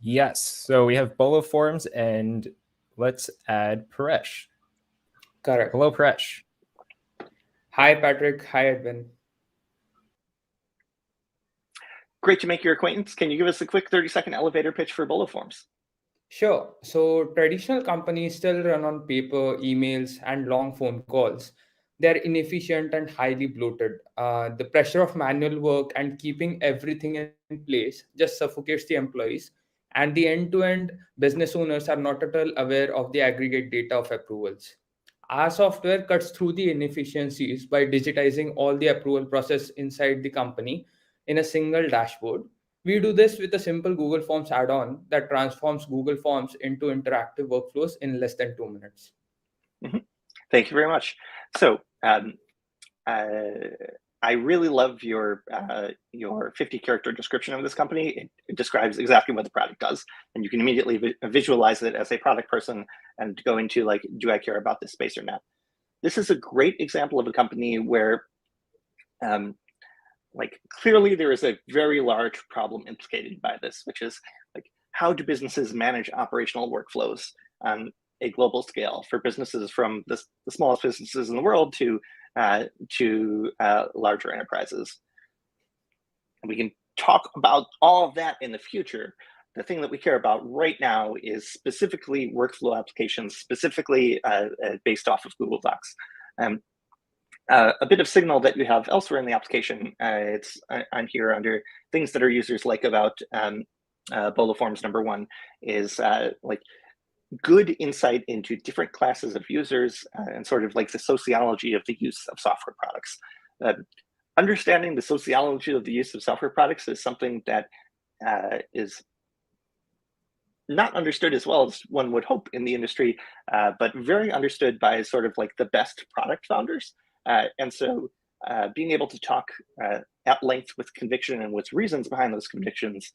Yes. So we have BoloForms, and let's add Paresh. Correct. Hello, Paresh. Hi, Patrick. Hi, Edwin. Great to make your acquaintance. Can you give us a quick 30-second elevator pitch for BoloForms? Sure. So traditional companies still run on paper, emails, and long phone calls. They're inefficient and highly bloated. The pressure of manual work and keeping everything in place just suffocates the employees. And the end-to-end business owners are not at all aware of the aggregate data of approvals. Our software cuts through the inefficiencies by digitizing all the approval process inside the company in a single dashboard. We do this with a simple Google Forms add-on that transforms Google Forms into interactive workflows in less than 2 minutes. Thank you very much. So I really love your 50-character description of this company. It describes exactly what the product does, and you can immediately visualize it as a product person and go into like, do I care about this space or not? This is a great example of a company where like clearly there is a very large problem implicated by this, which is like, how do businesses manage operational workflows on a global scale for businesses from the smallest businesses in the world to larger enterprises? And we can talk about all of that in the future. The thing that we care about right now is specifically workflow applications, specifically based off of Google Docs. A bit of signal that you have elsewhere in the application, it's on here under things that our users like about BoloForms. Number one is like good insight into different classes of users and sort of like the sociology of the use of software products. Understanding the sociology of the use of software products is something that is not understood as well as one would hope in the industry, but very understood by sort of like the best product founders. And so being able to talk at length with conviction and with reasons behind those convictions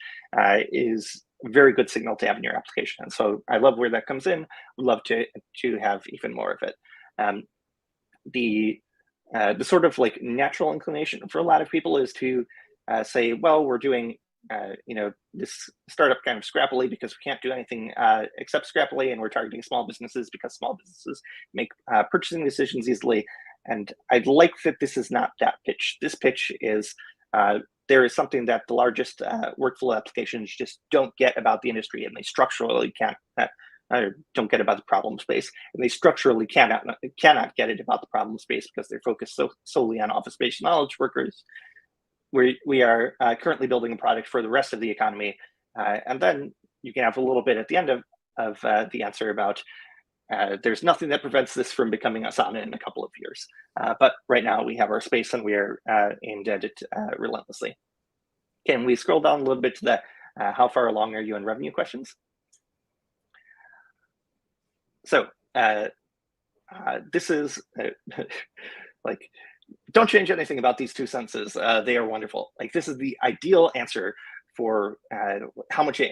is a very good signal to have in your application. And so I love where that comes in. Would love to have even more of it. The sort of like natural inclination for a lot of people is to say, well, we're doing this startup kind of scrappily because we can't do anything except scrappily, and we're targeting small businesses because small businesses make purchasing decisions easily. And I'd like that this is not that pitch. This pitch is there is something that the largest workflow applications just don't get about the industry, and they structurally can't don't get about the problem space, and they structurally cannot get it about the problem space because they're focused solely on office-based knowledge workers. We are currently building a product for the rest of the economy, and then you can have a little bit at the end of the answer about there's nothing that prevents this from becoming Asana in a couple of years. But right now we have our space and we are aimed at it relentlessly. Can we scroll down a little bit to the how far along are you in revenue questions? So this is like, don't change anything about these two sentences. They are wonderful. Like, this is the ideal answer for how much we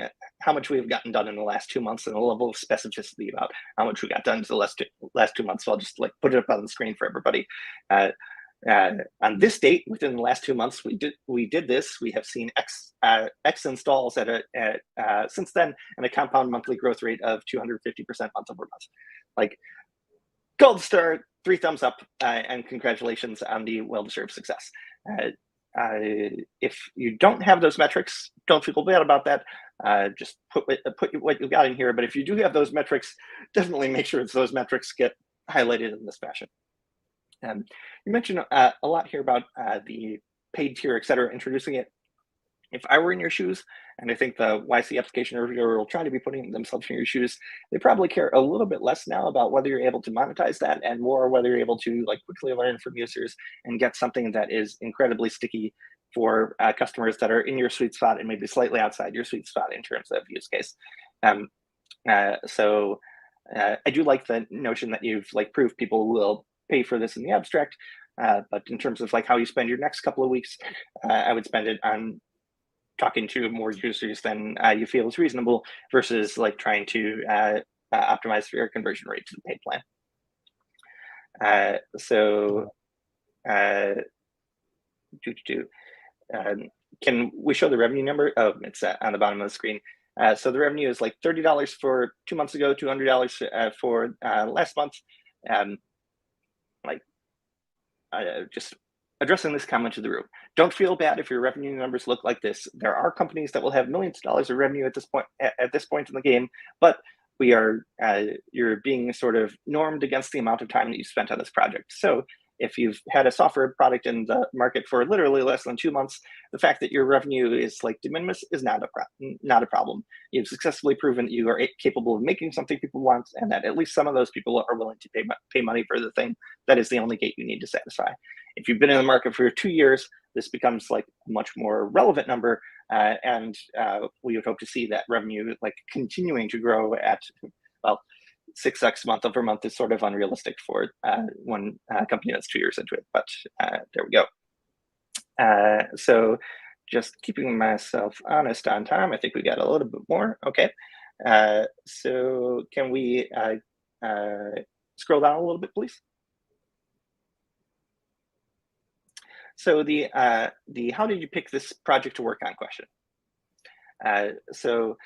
have gotten done in the last 2 months, and a level of specificity about how much we got done in the last 2 months. So I'll just like put it up on the screen for everybody. On this date, within the last 2 months, we did this. We have seen X installs since then, and a compound monthly growth rate of 250% month over month. Like, gold star, 3 thumbs up, and congratulations on the well-deserved success. If you don't have those metrics, don't feel bad about that. Just put what you got in here. But if you do have those metrics, definitely make sure that those metrics get highlighted in this fashion. You mentioned a lot here about the paid tier, et cetera, introducing it. If I were in your shoes, and I think the YC application reviewer will try to be putting themselves in your shoes, they probably care a little bit less now about whether you're able to monetize that, and more whether you're able to like quickly learn from users and get something that is incredibly sticky for customers that are in your sweet spot and maybe slightly outside your sweet spot in terms of use case. So I do like the notion that you've like proved people will pay for this in the abstract, but in terms of like how you spend your next couple of weeks, I would spend it on talking to more users than you feel is reasonable versus like trying to optimize for your conversion rate to the paid plan. Can we show the revenue number? Oh, it's on the bottom of the screen. So the revenue is like $30 for 2 months ago, $200 for last month. Just addressing this comment to the room. Don't feel bad if your revenue numbers look like this. There are companies that will have millions of dollars of revenue at this point in the game, but you're being sort of normed against the amount of time that you spent on this project. So if you've had a software product in the market for literally less than 2 months, the fact that your revenue is like de minimis is not a problem. You've successfully proven that you are capable of making something people want, and that at least some of those people are willing to pay money for the thing that is the only gate you need to satisfy. If you've been in the market for 2 years, this becomes like a much more relevant number, and we would hope to see that revenue like continuing to grow at, well, 6x month over month is sort of unrealistic for one company that's 2 years into it, but there we go. So just keeping myself honest on time, I think we got a little bit more. Okay, so can we scroll down a little bit, please? So the how did you pick this project to work on question. So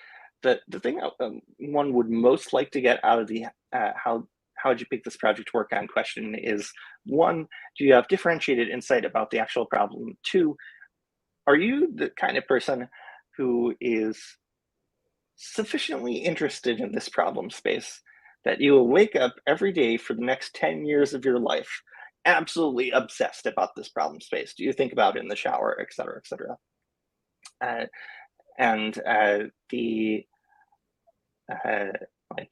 the thing one would most like to get out of the how did you pick this project to work on question is, 1, do you have differentiated insight about the actual problem? 2, are you the kind of person who is sufficiently interested in this problem space that you will wake up every day for the next 10 years of your life absolutely obsessed about this problem space? Do you think about it in the shower, et cetera, et cetera? Like,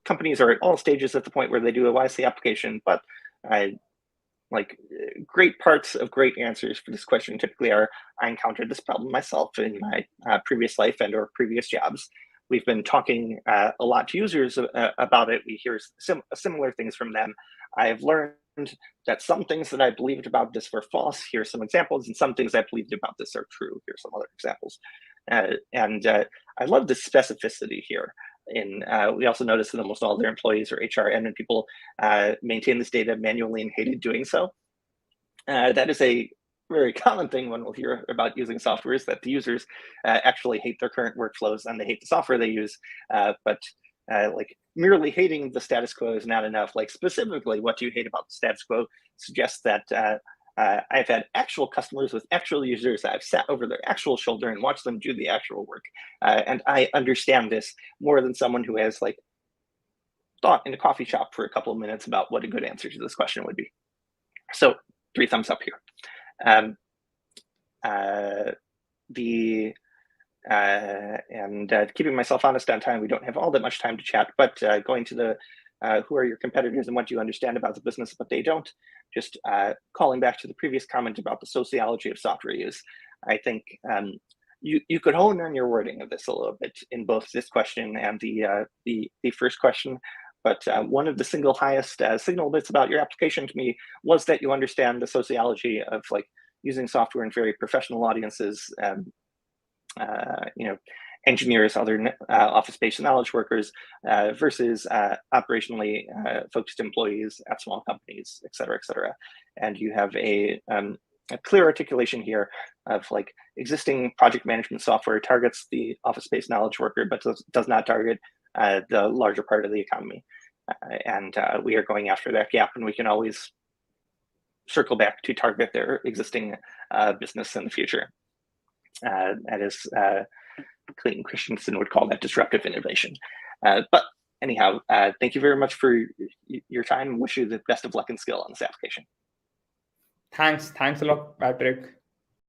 companies are at all stages at the point where they do a YC application, but great parts of great answers for this question typically are, I encountered this problem myself in my previous life and or previous jobs. We've been talking a lot to users about it. We hear similar things from them. I've learned that some things that I believed about this were false. Here's some examples, and some things I believed about this are true. Here's some other examples. I love the specificity here. We also noticed that almost all their employees or HR admin people maintain this data manually and hated doing so. That is a very common thing when we'll hear about using software, is that the users actually hate their current workflows and they hate the software they use. But like merely hating the status quo is not enough. Like specifically, what do you hate about the status quo suggests that I've had actual customers with actual users. I've sat over their actual shoulder and watched them do the actual work. And I understand this more than someone who has like thought in a coffee shop for a couple of minutes about what a good answer to this question would be. So 3 thumbs up here. Keeping myself honest on time, we don't have all that much time to chat, but going to the who are your competitors and what do you understand about the business, but they don't. Just calling back to the previous comment about the sociology of software use, I think you could hone on your wording of this a little bit in both this question and the first question. But one of the single highest signal bits about your application to me was that you understand the sociology of like using software in very professional audiences, engineers, other office-based knowledge workers versus operationally focused employees at small companies, et cetera, et cetera. And you have a clear articulation here of like existing project management software targets the office-based knowledge worker, but does not target the larger part of the economy. We are going after that gap, and we can always circle back to target their existing business in the future. That is, Clayton Christensen would call that disruptive innovation. But anyhow, thank you very much for your time. Wish you the best of luck and skill on this application. Thanks a lot, Patrick.